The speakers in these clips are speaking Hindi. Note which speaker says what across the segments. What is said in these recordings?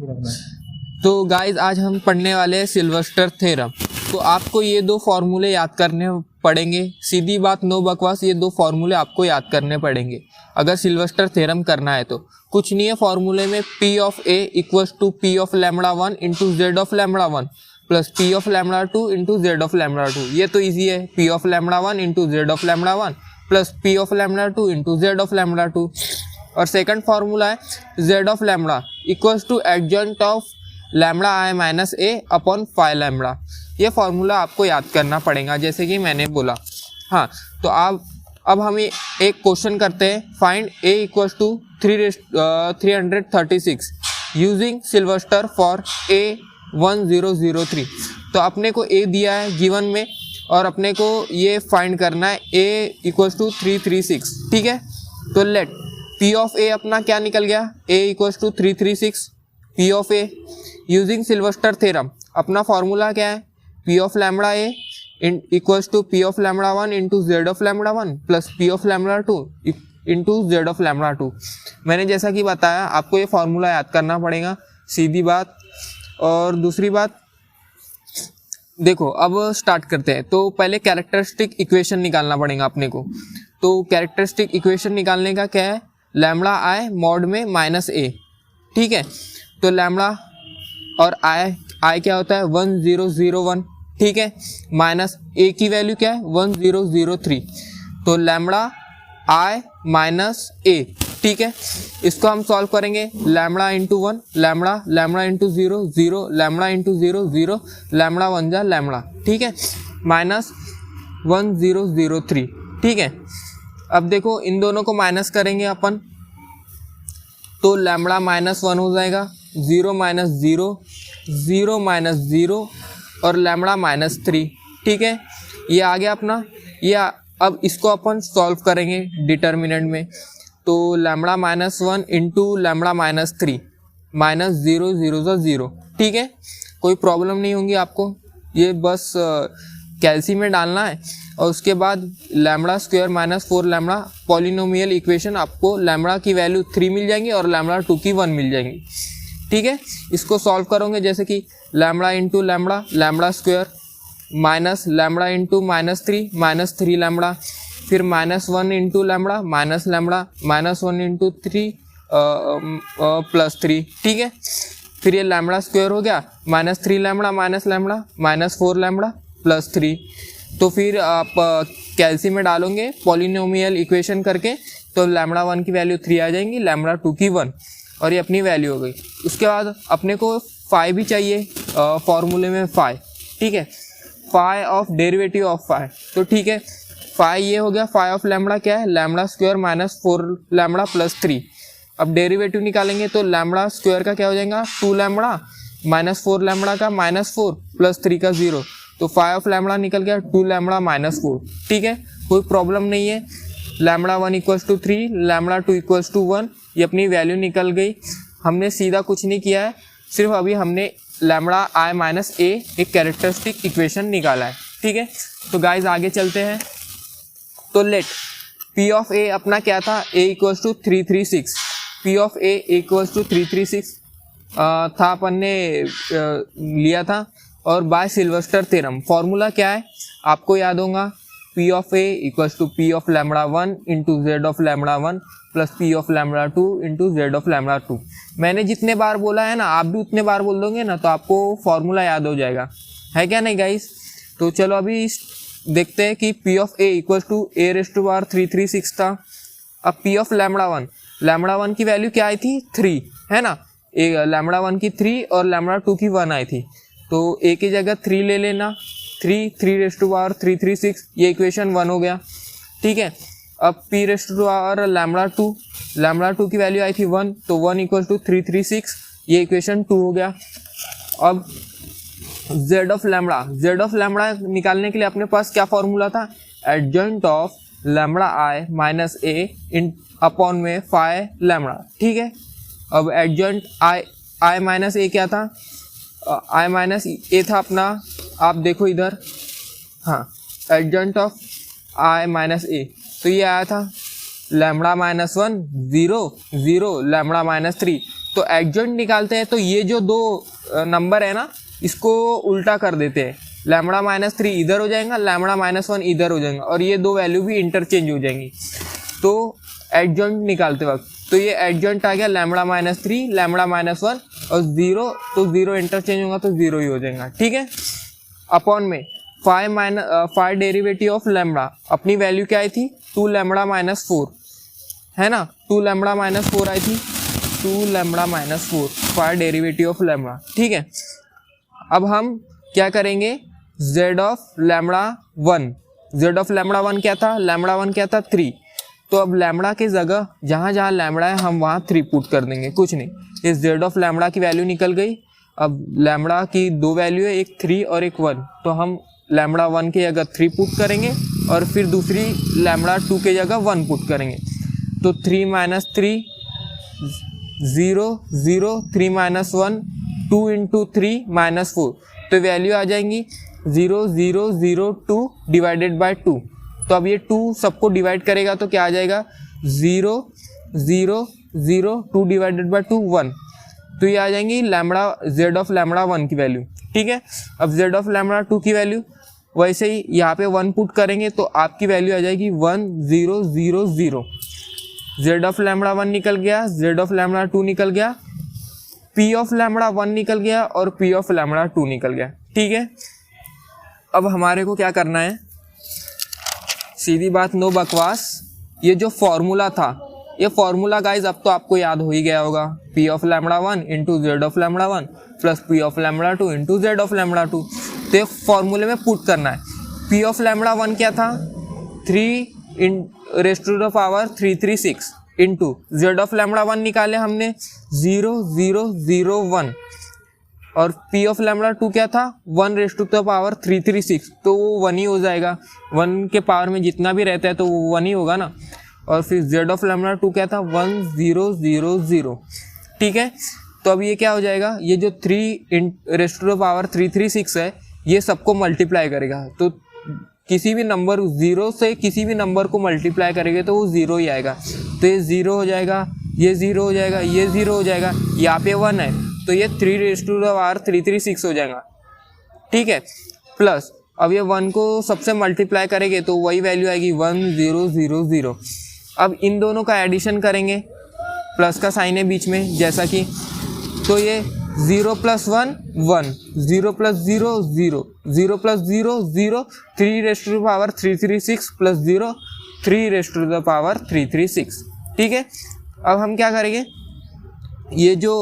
Speaker 1: तो गाइज आज हम पढ़ने वाले हैं सिल्वेस्टर थ्योरम। तो आपको ये दो फॉर्मूले याद करने पड़ेंगे, सीधी बात, नो बकवास। ये दो फॉर्मूले आपको याद करने पड़ेंगे अगर सिल्वेस्टर थ्योरम करना है तो। कुछ नहीं है फॉर्मूले में, P of A equals to P of lambda 1 into Z of lambda 1 plus P of lambda 2 into Z of lambda 2। ये तो ईजी है, P of lambda 1 into Z of lambda 1 plus P of lambda 2 into Z of lambda 2। और सेकंड फार्मूला है Z of lambda equals to adjoint of lambda I minus A upon five lambda. ये फार्मूला आपको याद करना पड़ेगा जैसे कि मैंने बोला। हाँ, तो आप अब हम एक क्वेश्चन करते हैं, find A equals to 336 using Sylvester for A 1003। तो अपने को ए दिया है गिवन में और अपने को ये फाइंड करना है ए इक्वल्स टू 336। ठीक है, तो लेट पी ऑफ ए अपना क्या निकल गया, A equals to 336 P of A using Sylvester theorem. अपना फॉर्मूला क्या है, P of lambda A equals to P of lambda 1 into Z of lambda 1 plus P of lambda 2 into Z of lambda 2। मैंने जैसा कि बताया आपको ये फॉर्मूला याद करना पड़ेगा, सीधी बात। और दूसरी बात देखो, अब स्टार्ट करते हैं। तो पहले कैरेक्टरिस्टिक इक्वेशन निकालना पड़ेगा अपने को। तो कैरेक्टरिस्टिक इक्वेशन निकालने का क्या है, लैम्बडा आई मॉड में माइनस ए। ठीक है, तो लैम्बडा और आई क्या होता है 1001। ठीक है, माइनस ए की वैल्यू क्या है 1003। तो लैम्बडा आई माइनस ए। ठीक है, इसको हम सॉल्व करेंगे, lambda into 1 lambda, lambda into 0 0, lambda into 0 0, lambda 1 जा लैम्बडा। ठीक है, माइनस 1003। ठीक है, अब देखो इन दोनों को माइनस करेंगे अपन, तो लैम्बडा माइनस 1 हो जाएगा, 0 माइनस 0 0 माइनस 0 और लैम्बडा माइनस 3। ठीक है, ये आ गया अपना। या अब इसको अपन सॉल्व करेंगे डिटर्मिनेंट में, तो lambda minus 1 into lambda minus 3 minus 0 0 0। ठीक है, कोई प्रॉब्लम नहीं होगी आपको, ये बस कैल्सी में डालना है। और उसके बाद lambda square minus 4 lambda polynomial equation, आपको लैम्बडा की वैल्यू 3 मिल जाएंगी और लैम्बडा 2 की 1 मिल जाएंगी। ठीक है, इसको सॉल्व करोगे जैसे कि lambda into lambda, lambda square minus lambda into minus 3 lambda, फिर minus 1 into lambda minus lambda minus 1 into 3 plus 3। ठीक है, फिर ये लैम्बडा स्क्वायर हो गया, minus 3 lambda minus lambda minus 4 lambda plus 3। तो फिर आप कैल्सी में डालोगे पॉलिनोमियल इक्वेशन करके, तो लैम्बडा 1 की वैल्यू 3 आ जाएंगी, लैम्बडा 2 की 1, और ये अपनी वैल्यू हो गई। उसके बाद अपने को फाई भी चाहिए फॉर्मूले में, फाई। ठीक है, phi of derivative of phi. तो ठीक है, फाई ये हो गया, फाई ऑफ लैम्बडा क्या है, lambda square minus 4 lambda plus 3। अब डेरिवेटिव निकालेंगे तो लैम्बडा स्क्वायर का क्या हो जाएगा 2 लैम्बडा माइनस 4 लैम्बडा का माइनस 4 प्लस 3 का 0। तो फाई ऑफ लैम्बडा निकल गया 2 लैम्बडा माइनस 4। ठीक है, कोई प्रॉब्लम नहीं है। Lambda 1 equals to 3, lambda 2 equals to 1, ये अपनी वैल्यू निकल गई। हमने सीधा कुछ नहीं किया है, सिर्फ अभी हमने लैम्बडा आई माइनस ए एक कैरेक्टरिस्टिक इक्वेशन निकाला है। ठीक है, तो गाइज आगे चलते हैं। तो लेट पी ऑफ ए अपना क्या था, A equals to 336, P of A equals to 336 था, अपन ने लिया था। और बाय सिल्वेस्टर थ्योरम फॉर्मूला क्या है आपको याद होगा, P of A equals to P of lambda 1 into Z of lambda 1 plus P of lambda 2 into Z of lambda 2। मैंने जितने बार बोला है ना, आप भी उतने बार बोल दोगे ना, तो आपको फॉर्मूला याद हो जाएगा, है क्या नहीं गाइस। तो चलो अभी देखते हैं कि P of A equals to A raise to power 336 था। अब पी ऑफ लैम्बडा 1 की वैल्यू क्या आई थी 3, है ना, लैम्बडा 1 की 3 और लैम्बडा 2 की 1 आई थी। तो ए की जगह 3 ले लेना, 3 रेज़ टू पावर 336, ये इक्वेशन 1 हो गया। ठीक है, अब P raise to power lambda 2 की वैल्यू आई थी 1, तो 1 इक्वल टू 336, ये इक्वेशन 2 हो गया। अब जेड ऑफ लैम्बडा निकालने के लिए अपने पास क्या फॉर्मूला था, adjoint of lambda I minus A in upon में फाई लैम्बडा। ठीक है, अब एडजॉइंट आई माइनस ए क्या था, आई माइनस ए था अपना, आप देखो इधर, हाँ, एडजॉइंट ऑफ आई माइनस ए, तो ये आया था लैम्बडा माइनस 1 0 0, लैम्बडा माइनस 3 तो एडजॉइंट निकालते हैं तो ये जो दो नंबर है ना इसको उल्टा कर देते हैं, लैम्बडा माइनस 3 इधर हो जाएगा, लैम्बडा माइनस 1 इधर हो जाएगा और ये दो वैल्यू भी इंटरचेंज हो जाएंगी तो एडजॉइंट निकालते वक्त। तो ये एडजॉइंट आ गया लैम्बडा माइनस 3, लैम्बडा माइनस 1 और 0, तो 0 इंटरचेंज होगा तो 0 ही हो जाएगा, ठीक है। अपॉन में 5 डेरिवेटिव ऑफ लैम्बडा, अपनी वैल्यू क्या आई थी 2 लैम्बडा माइनस 4 है ना, 2 लैम्बडा माइनस 4 आई थी, 2 lambda minus 4 5 derivative of lambda, ठीक है। अब हम क्या करेंगे z of lambda 1, z of lambda 1 क्या था, लैम्बडा 1 क्या था 3, तो अब लैम्बडा की जगह जहाँ जहाँ लैम्बडा है हम वहाँ 3 पुट कर देंगे, कुछ नहीं। इस z ऑफ लैम्बडा की वैल्यू निकल गई। अब लैम्बडा की दो वैल्यू है, एक 3 और एक 1, तो हम लैम्बडा 1 की जगह 3 पुट करेंगे और फिर दूसरी लैम्बडा 2 की जगह 1 पुट करेंगे। तो 3 माइनस 3 0 0, 3 माइनस 1 2 इंटू 3 माइनस 4, तो वैल्यू आ जाएंगी 0 0 0 2 डिवाइडेड बाय 2। तो अब ये 2 सबको डिवाइड करेगा तो क्या आ जाएगा 0 0 0 2 डिवाइडेड बाय 2 1, तो ये आ जाएंगी लैम्बडा z ऑफ लैम्बडा 1 की वैल्यू, ठीक है। अब z ऑफ लैम्बडा 2 की वैल्यू वैसे ही यहाँ पे 1 पुट करेंगे तो आपकी वैल्यू आ जाएगी 1 0 0 0। z ऑफ लैम्बडा 1 निकल गया, z ऑफ लैम्बडा 2 निकल गया, p ऑफ लैम्बडा 1 निकल गया और p ऑफ लैम्बडा 2 निकल गया, ठीक है। अब हमारे को क्या करना है, सीधी बात, नो बकवास। ये जो फॉर्मूला था, ये फॉर्मूला गाइज अब तो आपको याद हो ही गया होगा, p of lambda 1 into Z of lambda 1 plus p of lambda 2 into Z of lambda 2। तो ये फॉर्मूले में पुट करना है। p ऑफ लैम्बडा 1 क्या था 3 इन raise to the power 336 into Z of lambda 1 निकाले हमने 0 0 0 1 और p ऑफ लैम्बडा 2 क्या था 1 रेज़ टू द पावर 336, तो वो 1 ही हो जाएगा, 1 के पावर में जितना भी रहता है तो वो 1 ही होगा ना। और फिर z ऑफ लैम्बडा 2 क्या था 1 0 0 0, ठीक है। तो अब ये क्या हो जाएगा, ये जो 3 रेज़ टू द पावर 336 है ये सबको मल्टीप्लाई करेगा, तो किसी भी नंबर 0 से किसी भी नंबर को मल्टीप्लाई करेंगे तो वो 0 ही आएगा। तो ये 0 हो जाएगा, ये 0 हो जाएगा, ये 0 हो जाएगा, यहाँ पे 1 है तो ये 3 रेज़ टू द पावर 336 हो जाएगा, ठीक है। प्लस अब ये 1 को सबसे मल्टीप्लाई करेंगे तो वही वैल्यू आएगी 1 0 0 0। अब इन दोनों का एडिशन करेंगे, प्लस का साइन है बीच में जैसा कि, तो ये 0 plus 1 1, 0 plus 0 0, 0 plus 0 0, 3 raise to the power 336 plus 0 3 raise to the power 336, ठीक है। अब हम क्या करेंगे, ये जो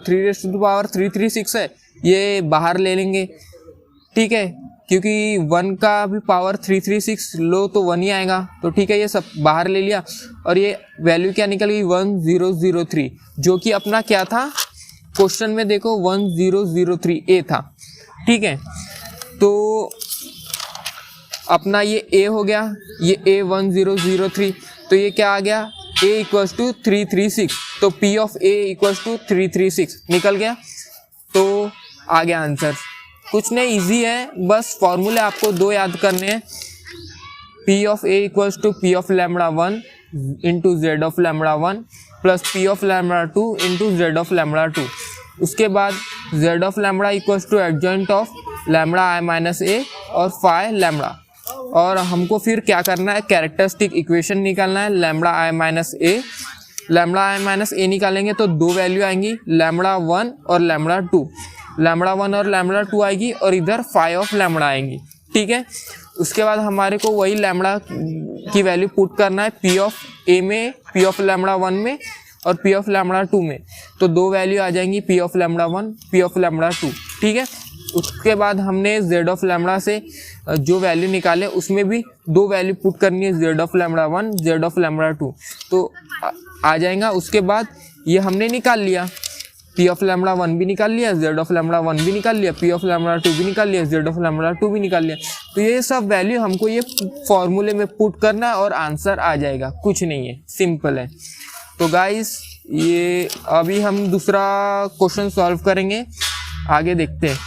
Speaker 1: 3 रेज़ टू द पावर 336 है ये बाहर ले लेंगे, ठीक है, क्योंकि 1 का भी पावर 336 लो तो 1 ही आएगा, तो ठीक है ये सब बाहर ले लिया और ये वैल्यू क्या निकल गई 1003, जो कि अपना क्या था क्वेश्चन में देखो 1003 ए था, ठीक है। तो अपना ये a हो गया, ये a 1003, तो ये क्या आ गया a इक्वल्स टू 336, तो p of a equals to 336 निकल गया, तो आ गया आंसर। कुछ नहीं, इजी है, बस फॉर्मूले आपको 2 याद करने हैं, p of a equals to p of lambda 1 into Z of lambda 1 plus p of lambda 2 into Z of lambda 2। उसके बाद z of lambda equals to adjoint of lambda i minus a और फाई लैम्बडा, और हमको फिर क्या करना है कैरेक्टरिस्टिक इक्वेशन निकालना है lambda i minus a। Lambda i minus a निकालेंगे तो 2 वैल्यू आएंगी लैम्बडा 1 और लैम्बडा 2, लैम्बडा 1 और लैम्बडा 2 आएगी और इधर फाई ऑफ लैम्बडा आएंगी, ठीक है। उसके बाद हमारे को वही लैम्बडा की वैल्यू पुट करना है p ऑफ a में, p ऑफ लैम्बडा 1 में और p ऑफ लैम्बडा 2 में, तो 2 वैल्यू आ जाएंगी p of lambda 1 p of lambda 2, ठीक है। उसके बाद हमने z ऑफ लैम्बडा से जो वैल्यू निकाले उसमें भी 2 वैल्यू पुट करनी है z of lambda 1 z of lambda 2, तो आ जाएगा। उसके बाद ये हमने निकाल लिया, p ऑफ लैम्बडा 1 भी निकाल लिया, z ऑफ लैम्बडा 1 भी निकाल लिया, p ऑफ लैम्बडा 2 भी निकाल लिया, z ऑफ लैम्बडा 2 भी निकाल लिया, तो ये सब वैल्यू हमको ये फॉर्मूले में पुट करना है और आंसर आ जाएगा, कुछ नहीं है, सिंपल है। तो गाइस ये अभी हम दूसरा क्वेश्चन सॉल्व करेंगे, आगे देखते हैं।